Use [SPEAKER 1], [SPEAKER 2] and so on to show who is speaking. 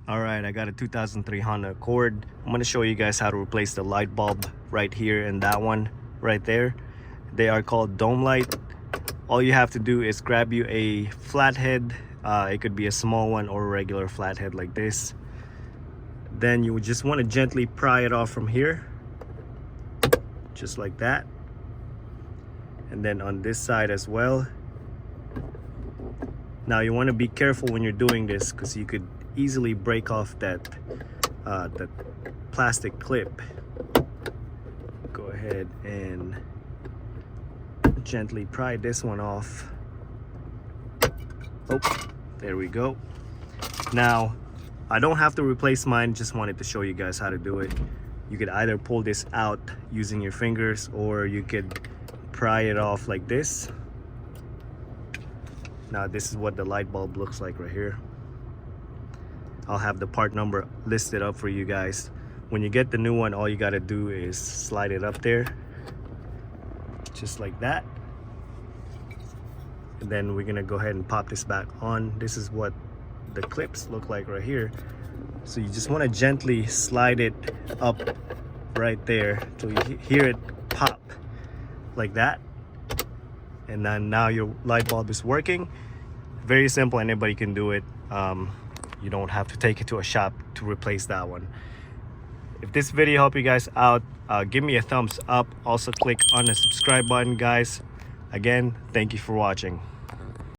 [SPEAKER 1] All right, I got a 2003 Honda Accord. I'm gonna show you guys how to replace the light bulb right here and that one right there. They are called dome light. All you have to do is grab you a flathead. It could be a small one or a regular flathead like this. Then you would just want to gently pry it off from here, just like that. And then on this side as well. Now you want to be careful when you're doing this because you could easily break off that plastic clip. Go ahead and gently pry this one off. Oh, there we go. Now I don't have to replace mine, just wanted to show you guys how to do it. You could either pull this out using your fingers or you could pry it off like this. Now this is what the light bulb looks like right here. I'll have the part number listed up for you guys. When you get the new one, all you got to do is slide it up there, just like that. And then we're gonna go ahead and pop this back on. This is what the clips look like right here. So you just want to gently slide it up right there till you hear it pop like that. And then now your light bulb is working. Very simple, anybody can do it. You don't have to take it to a shop to replace that one. If this video helped you guys out, give me a thumbs up. Also click on the subscribe button, guys. Again, thank you for watching.